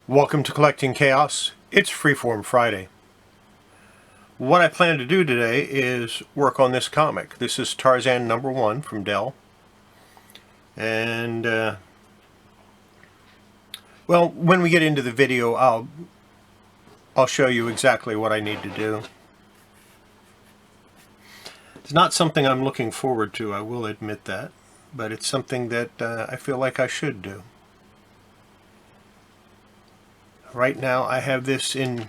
Welcome to Collecting Chaos. It's Freeform Friday. What I plan to do today is work on this comic. This is Tarzan #1 from Dell. And, well, when we get into the video, I'll show you exactly what I need to do. It's not something I'm looking forward to, I will admit that, but it's something that I feel like I should do. Right now I have this in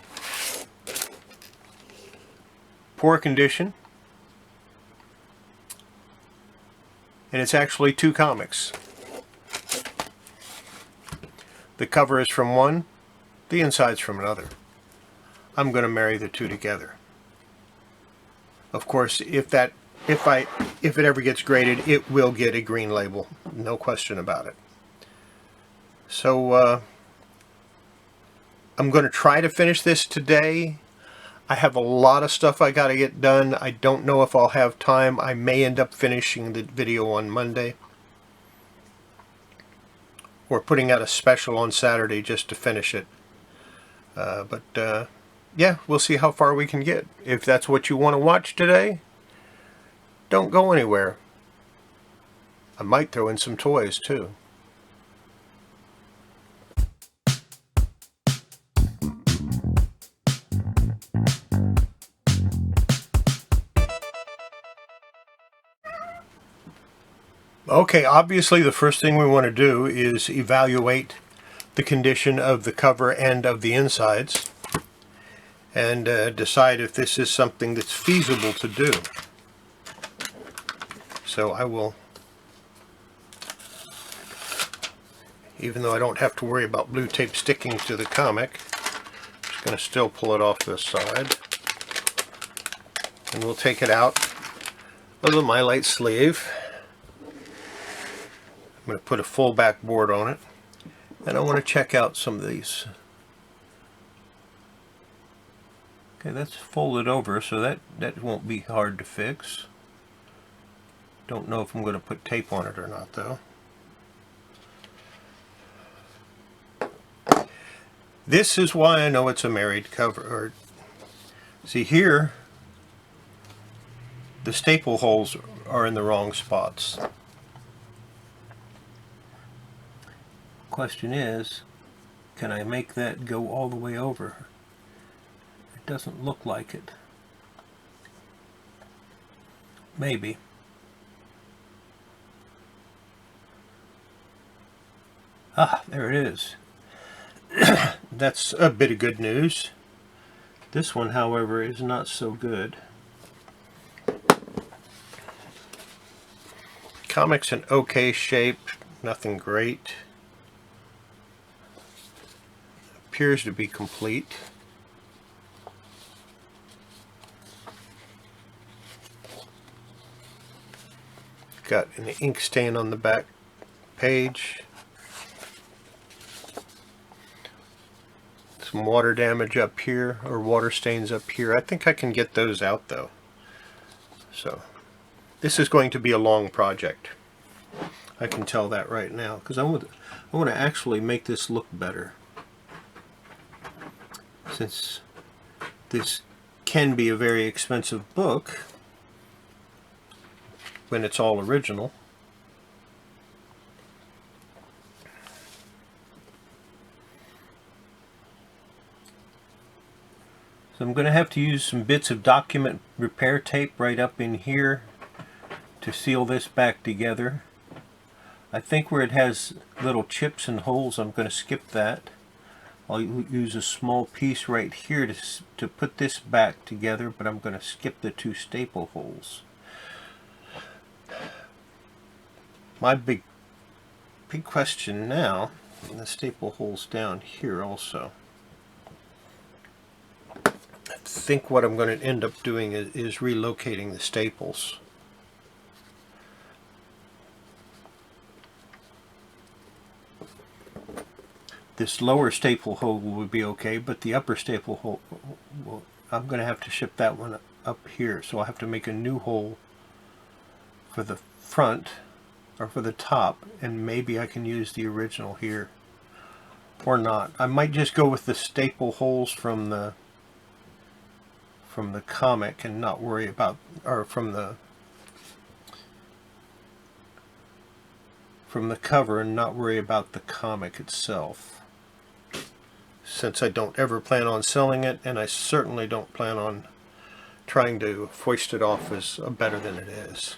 poor condition, and it's actually two comics. The cover is from one, the inside's from another. I'm going to marry the two together. Of course, if it ever gets graded, it will get a green label, no question about it. So I'm going to try to finish this today. I have a lot of stuff I got to get done. I don't know if I'll have time. I may end up finishing the video on Monday, or putting out a special on Saturday just to finish it. Yeah, we'll see how far we can get. If that's what you want to watch today, don't go anywhere. I might throw in some toys too. Okay, obviously the first thing we want to do is evaluate the condition of the cover and of the insides, and decide if this is something that's feasible to do. So I will, even though I don't have to worry about blue tape sticking to the comic, I'm just going to still pull it off this side, and we'll take it out of the My Light sleeve. I'm going to put a full back board on it, and I want to check out some of these. Okay, that's folded over, so that won't be hard to fix. Don't know if I'm going to put tape on it or not, though. This is why I know it's a married cover. See here, the staple holes are in the wrong spots. Question is, can I make that go all the way over? It doesn't look like it. Maybe. Ah, there it is. That's a bit of good news. This one, however, is not so good. Comic's in okay shape, nothing great. Appears to be complete. Got an ink stain on the back page. Some water damage up here, or water stains up here. I think I can get those out though. So this is going to be a long project. I can tell that right now, because I want to actually make this look better. Since this can be a very expensive book when it's all original. So I'm going to have to use some bits of document repair tape right up in here to seal this back together. I think where it has little chips and holes, I'm going to skip that. I'll use a small piece right here to put this back together, but I'm going to skip the two staple holes. My big question now, and the staple holes down here also. I think what I'm going to end up doing is relocating the staples. This lower staple hole would be okay, but the upper staple hole, well, I'm going to have to ship that one up here, so I'll have to make a new hole for the front, or for the top, and maybe I can use the original here. or not. I might just go with the staple holes from the comic and not worry about, or from the cover and not worry about the comic itself, since I don't ever plan on selling it, and I certainly don't plan on trying to foist it off as better than it is.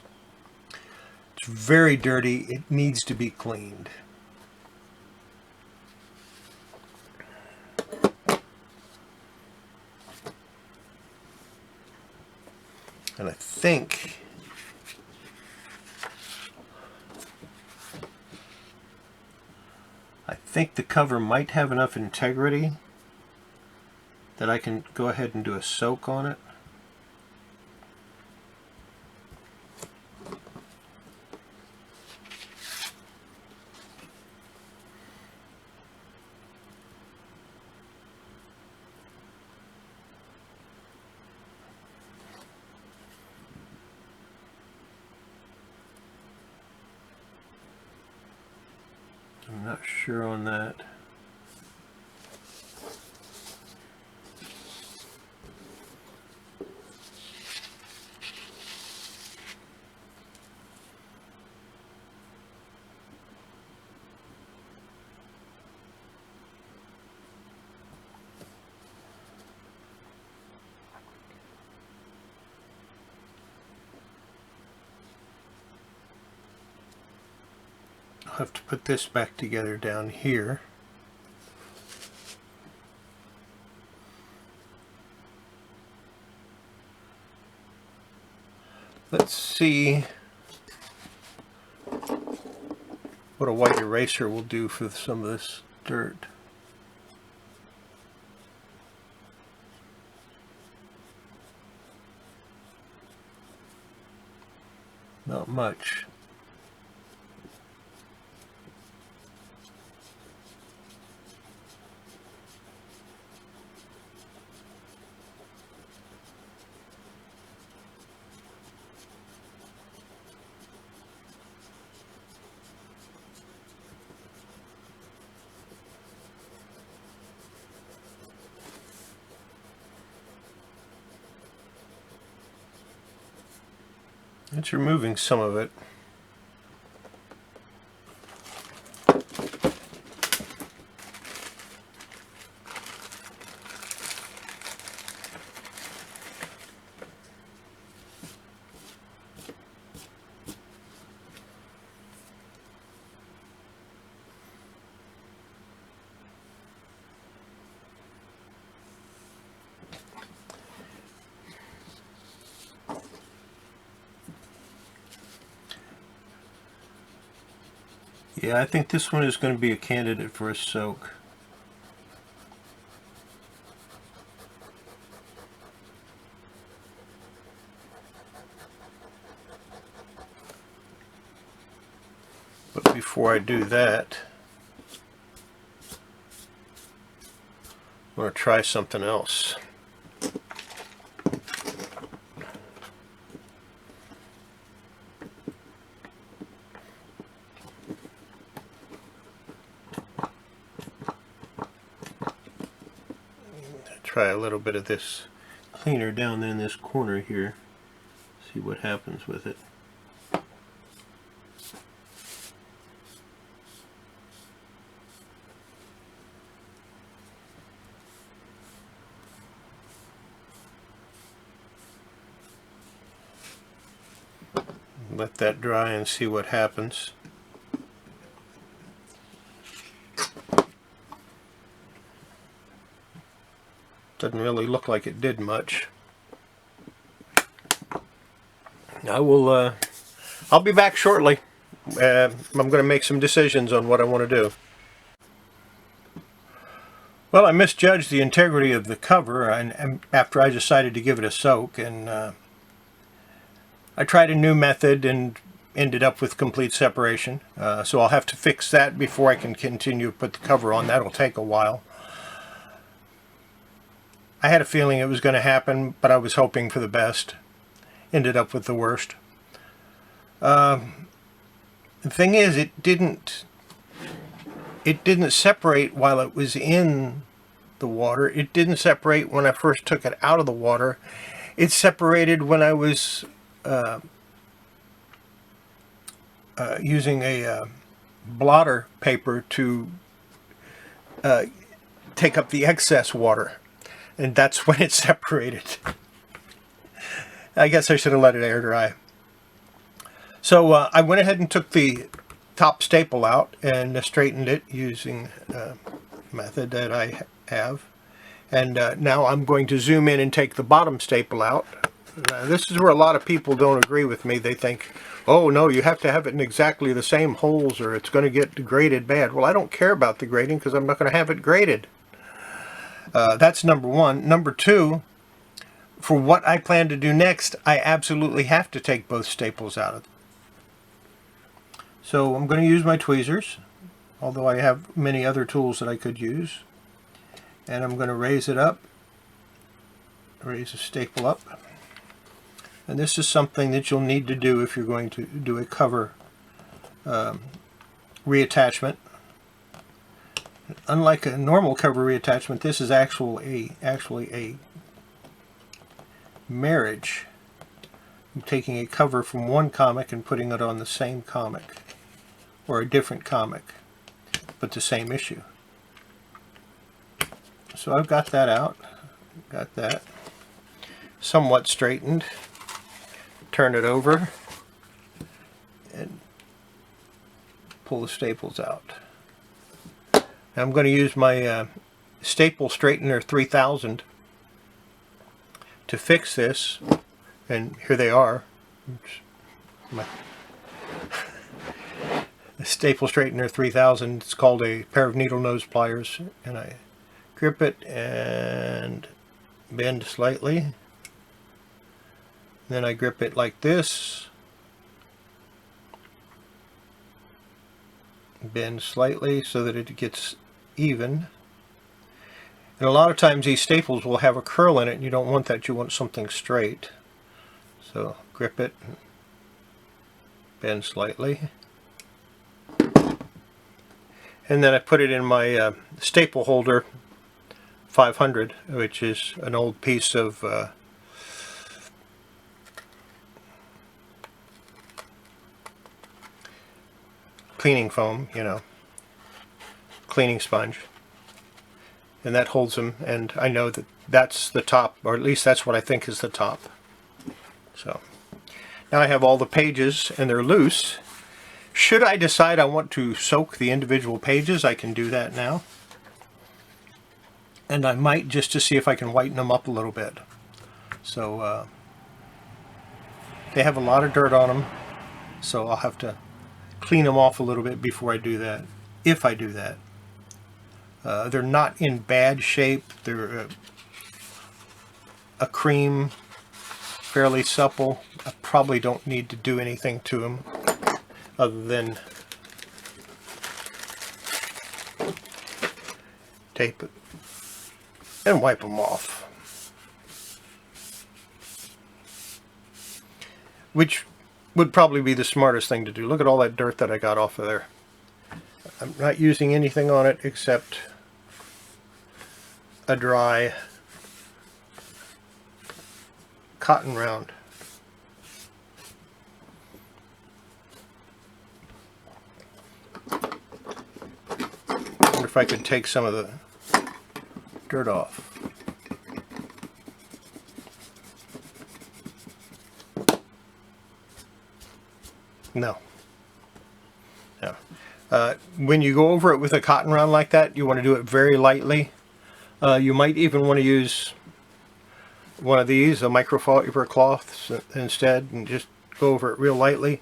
It's very dirty. It needs to be cleaned. And I think the cover might have enough integrity that I can go ahead and do a soak on it. I'm not sure on that. I'll have to put this back together down here. Let's see what a white eraser will do for some of this dirt. Not much. It's removing some of it. Yeah, I think this one is going to be a candidate for a soak. But before I do that, I'm going to try something else. Try a little bit of this cleaner down in this corner here. See what happens with it. Let that dry and see what happens. Doesn't really look like it did much. I'll be back shortly. I'm going to make some decisions on what I want to do. Well, I misjudged the integrity of the cover and after I decided to give it a soak, and I tried a new method and ended up with complete separation. So I'll have to fix that before I can continue to put the cover on. That'll take a while. I had a feeling it was going to happen, but I was hoping for the best. Ended up with the worst. The thing is, it didn't it didn't separate while it was in the water. It didn't separate when I first took it out of the water. It separated when I was using a blotter paper to take up the excess water, and that's when it separated. I guess I should have let it air dry. So I went ahead and took the top staple out and straightened it using a method that I have. And now I'm going to zoom in and take the bottom staple out. This is where a lot of people don't agree with me. They think, oh no, you have to have it in exactly the same holes or it's going to get graded bad. Well, I don't care about the grading because I'm not going to have it graded. That's number one. Number two, for what I plan to do next, I absolutely have to take both staples out of it. So I'm going to use my tweezers, although I have many other tools that I could use. And I'm going to raise it up, raise the staple up. And this is something that you'll need to do if you're going to do a cover reattachment. Unlike a normal cover reattachment, this is actually a marriage. I'm taking a cover from one comic and putting it on the same comic, or a different comic, but the same issue. So I've got that out, got that somewhat straightened. Turn it over and pull the staples out. Now I'm going to use my staple straightener 3000 to fix this, and here they are. The staple straightener 3000, it's called a pair of needle nose pliers, and I grip it and bend slightly. Then I grip it like this, bend slightly so that it gets even. And a lot of times these staples will have a curl in it and you don't want that, you want something straight. So grip it, bend slightly. And then I put it in my staple holder 500, which is an old piece of cleaning foam, you know, cleaning sponge, and that holds them, and I know that that's the top, or at least that's what I think is the top. So now I have all the pages and they're loose. Should I decide I want to soak the individual pages, I can do that now, and I might, just to see if I can whiten them up a little bit. So they have a lot of dirt on them, so I'll have to clean them off a little bit before I do that, if I do that. They're not in bad shape. They're a cream, fairly supple. I probably don't need to do anything to them other than tape it and wipe them off. Which would probably be the smartest thing to do. Look at all that dirt that I got off of there. I'm not using anything on it except a dry cotton round. I wonder if I could take some of the dirt off. No. No. When you go over it with a cotton round like that, you want to do it very lightly. You might even want to use one of these, a microfiber cloth instead, and just go over it real lightly.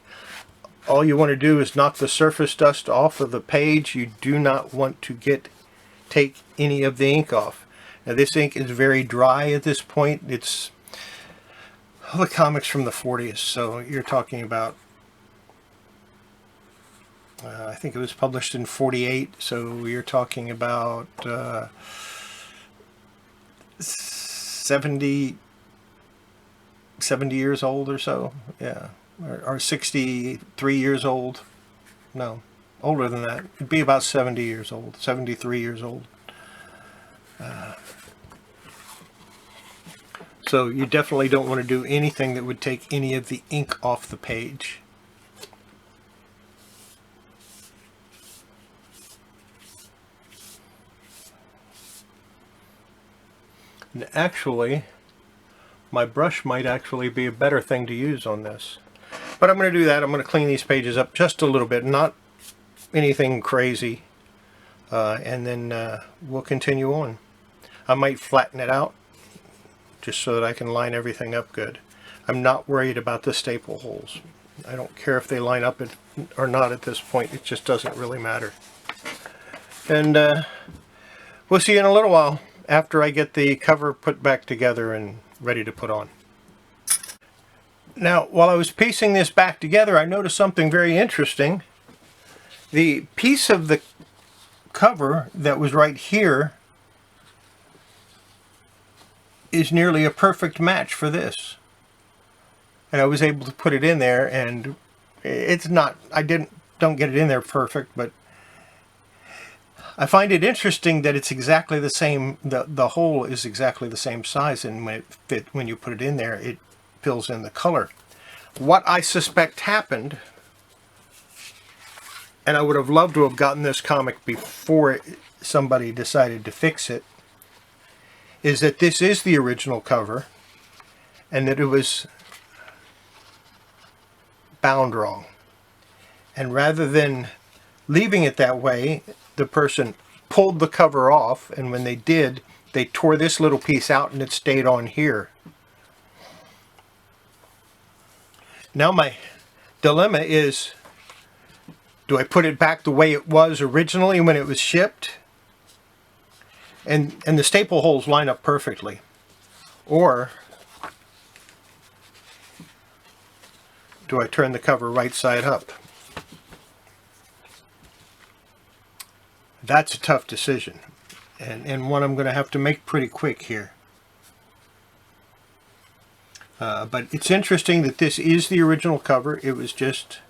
All you want to do is knock the surface dust off of the page. You do not want to take any of the ink off. Now this ink is very dry at this point. It's the comics from the 40s, so you're talking about I think it was published in 48, so you're talking about 70 years old or so, yeah, or 63 years old. No, older than that. It'd be about 70 years old, 73 years old. So you definitely don't want to do anything that would take any of the ink off the page. And actually, my brush might actually be a better thing to use on this. But I'm going to do that. I'm going to clean these pages up just a little bit, not anything crazy. And then we'll continue on. I might flatten it out just so that I can line everything up good. I'm not worried about the staple holes. I don't care if they line up or not at this point. It just doesn't really matter. And we'll see you in a little while after I get the cover put back together and ready to put on. Now, while I was piecing this back together, I noticed something very interesting. The piece of the cover that was right here is nearly a perfect match for this. And I was able to put it in there, and it's not, don't get it in there perfect, but I find it interesting that it's exactly the same, the hole is exactly the same size, and when you put it in there, it fills in the color. What I suspect happened, and I would have loved to have gotten this comic before somebody decided to fix it, is that this is the original cover, and that it was bound wrong. And rather than leaving it that way, the person pulled the cover off, and when they did, they tore this little piece out and it stayed on here. Now my dilemma is, do I put it back the way it was originally when it was shipped? And the staple holes line up perfectly. Or do I turn the cover right side up? That's a tough decision, and one I'm going to have to make pretty quick here. But it's interesting that this is the original cover. It was just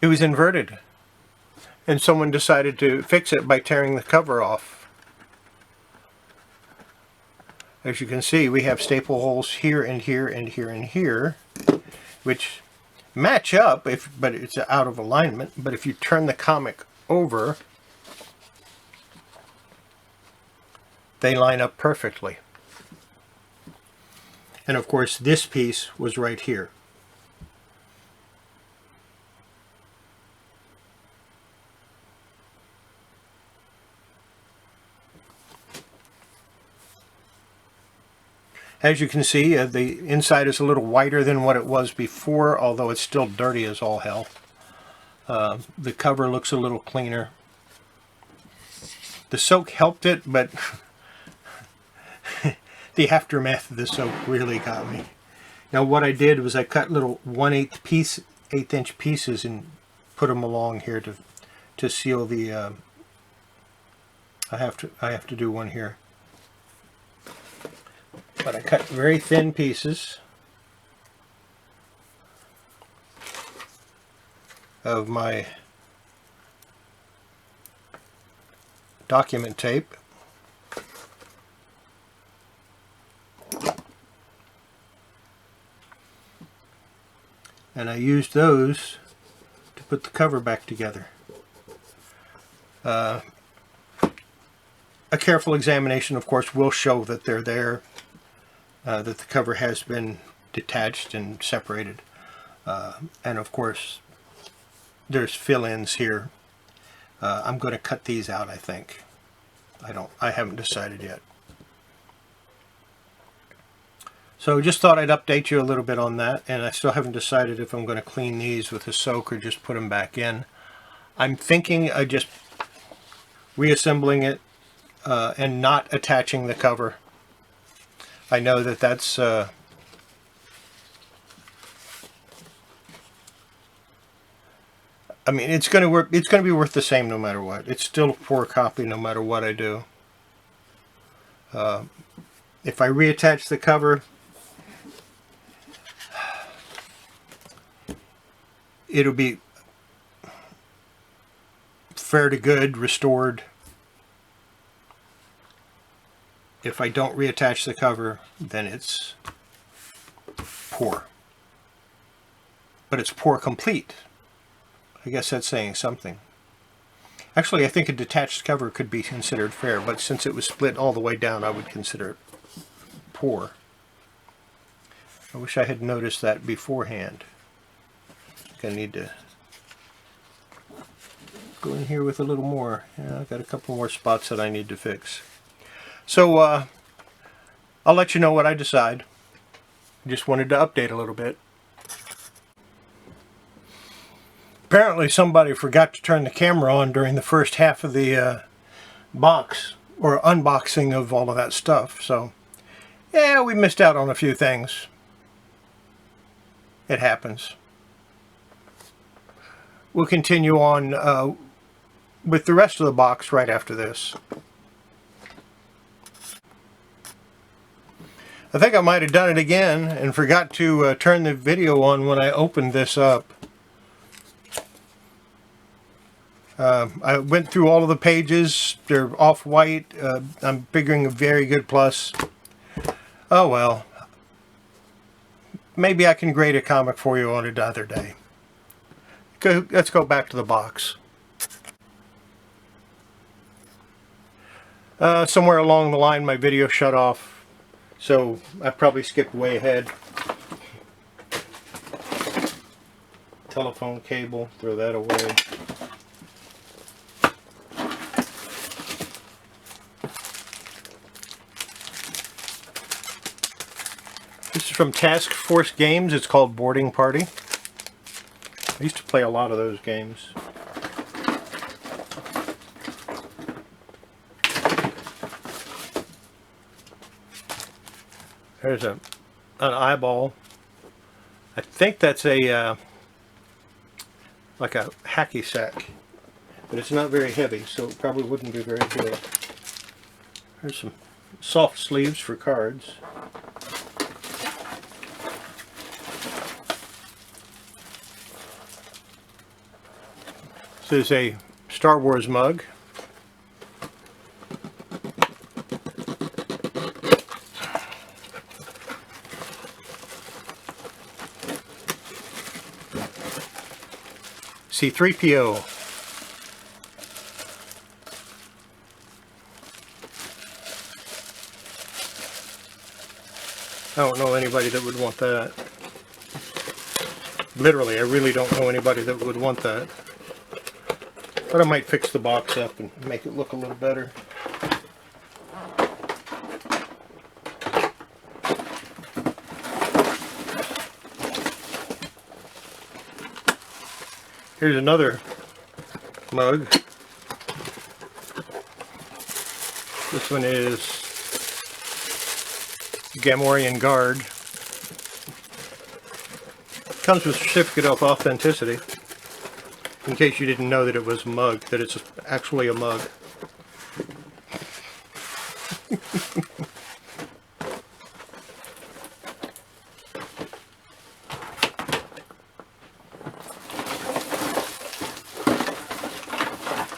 it was inverted, and someone decided to fix it by tearing the cover off. As you can see, we have staple holes here and here and here and here, which match up, but it's out of alignment. But if you turn the comic over, they line up perfectly. And of course, this piece was right here. As you can see, the inside is a little whiter than what it was before, although it's still dirty as all hell. The cover looks a little cleaner. The soak helped it, but the aftermath of the soak really got me. Now what I did was I cut little 1/8 inch pieces and put them along here to seal the. I have to do one here. But I cut very thin pieces of my document tape. And I used those to put the cover back together. A careful examination, of course, will show that they're there. That the cover has been detached and separated, and of course there's fill-ins here. I'm going to cut these out, I think. I haven't decided yet. So just thought I'd update you a little bit on that, and I still haven't decided if I'm going to clean these with a soak or just put them back in. I'm thinking of just reassembling it and not attaching the cover. I know that that's I mean, it's going to work. It's going to be worth the same no matter what. It's still a poor copy no matter what I do. If I reattach the cover, it'll be fair to good, restored. If I don't reattach the cover, then it's poor. But it's poor complete. I guess that's saying something. Actually, I think a detached cover could be considered fair, but since it was split all the way down, I would consider it poor. I wish I had noticed that beforehand. I think I need to go in here with a little more. Yeah, I've got a couple more spots that I need to fix. So, I'll let you know what I decide. Just wanted to update a little bit. Apparently somebody forgot to turn the camera on during the first half of the box, or unboxing of all of that stuff. So, yeah, we missed out on a few things. It happens. We'll continue on with the rest of the box right after this. I think I might have done it again and forgot to turn the video on when I opened this up. I went through all of the pages. They're off-white. I'm figuring a very good plus. Oh well. Maybe I can grade a comic for you on another day. Let's go back to the box. Somewhere along the line my video shut off, so I probably skipped way ahead. Telephone cable, throw that away. This is from Task Force Games. It's called Boarding Party. I used to play a lot of those games. There's an eyeball. I think that's a like a hacky sack, but it's not very heavy, so it probably wouldn't be very good. There's some soft sleeves for cards. This is a Star Wars mug. C-3PO. I don't know anybody that would want that. Literally, I really don't know anybody that would want that. But I might fix the box up and make it look a little better. Here's another mug. This one is Gamorrean Guard. Comes with a certificate of authenticity. In case you didn't know that it was a mug, that it's actually a mug.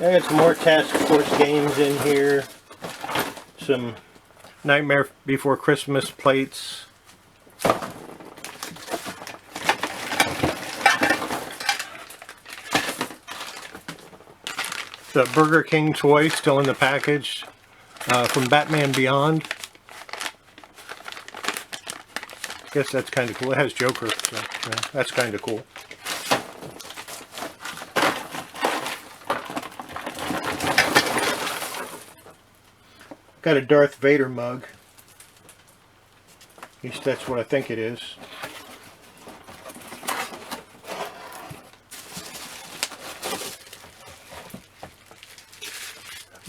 I got some more Task Force games in here. Some Nightmare Before Christmas plates. The Burger King toy still in the package from Batman Beyond. I guess that's kind of cool. It has Joker, so yeah, that's kind of cool. Got a Darth Vader mug. At least that's what I think it is.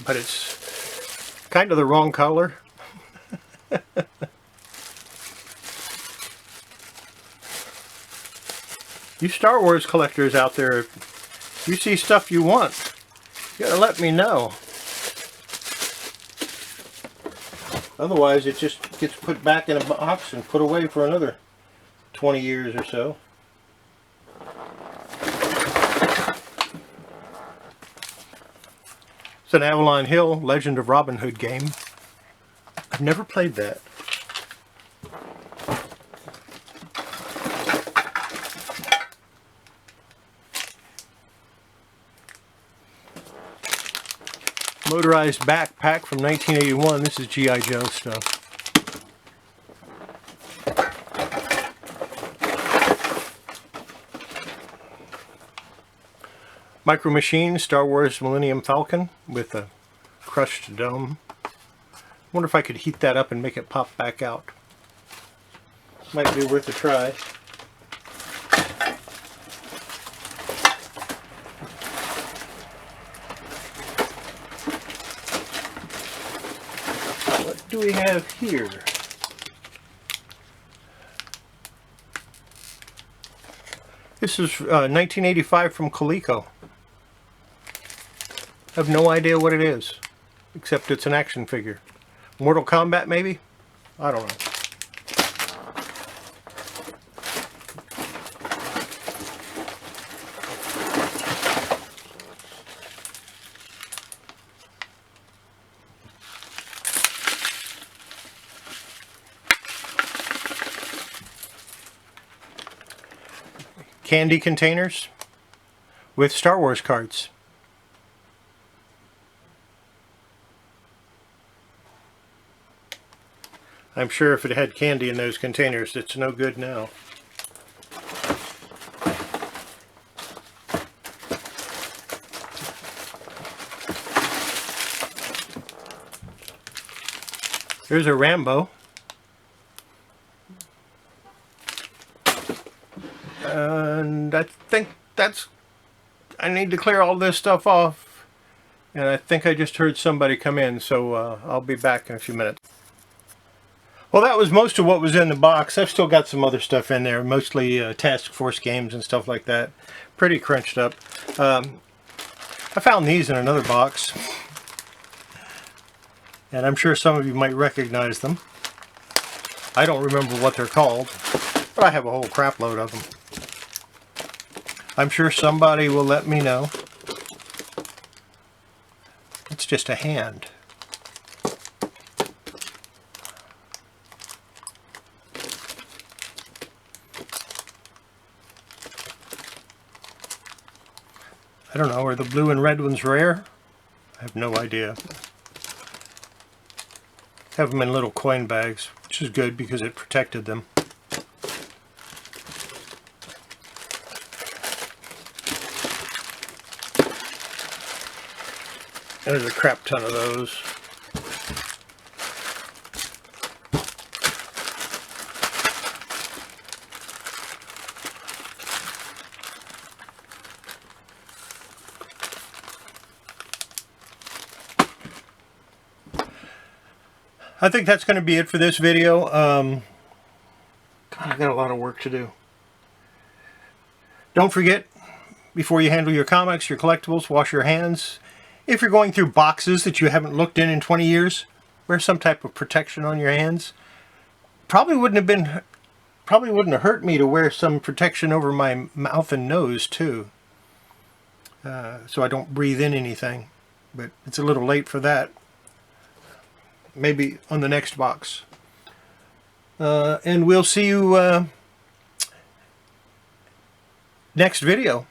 But it's kind of the wrong color. You Star Wars collectors out there, if you see stuff you want, you gotta let me know. Otherwise it just gets put back in a box and put away for another 20 years or so. It's an Avalon Hill Legend of Robin Hood game. I've never played that. Motorized backpack from 1981. This is G.I. Joe stuff. Micro Machine, Star Wars Millennium Falcon with a crushed dome. Wonder if I could heat that up and make it pop back out. Might be worth a try. What do we have here? This is 1985 from Coleco. I have no idea what it is, except it's an action figure. Mortal Kombat, maybe? I don't know. Candy containers with Star Wars cards. I'm sure if it had candy in those containers, it's no good now. There's a Rambo. And I think I need to clear all this stuff off. And I think I just heard somebody come in, so I'll be back in a few minutes. Well, that was most of what was in the box. I've still got some other stuff in there, mostly Task Force games and stuff like that. Pretty crunched up. I found these in another box. And I'm sure some of you might recognize them. I don't remember what they're called, but I have a whole crap load of them. I'm sure somebody will let me know. It's just a hand. I don't know, are the blue and red ones rare? I have no idea. Have them in little coin bags, which is good because it protected them. There's a crap ton of those. I think that's going to be it for this video. God, I've got a lot of work to do. Don't forget, before you handle your comics, your collectibles, wash your hands. If you're going through boxes that you haven't looked in 20 years, wear some type of protection on your hands. Probably wouldn't have hurt me to wear some protection over my mouth and nose too, so I don't breathe in anything. But it's a little late for that. Maybe on the next box. And we'll see you next video.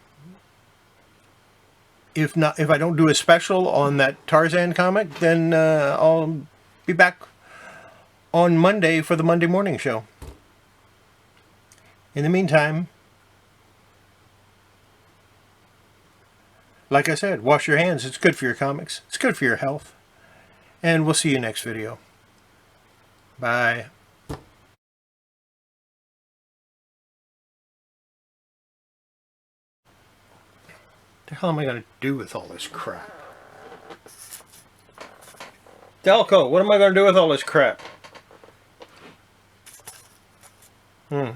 If I don't do a special on that Tarzan comic, then I'll be back on Monday for the Monday morning show. In the meantime, like I said, wash your hands. It's good for your comics. It's good for your health. And we'll see you next video. Bye. What the hell am I going to do with all this crap? Delco, what am I going to do with all this crap?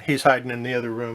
He's hiding in the other room.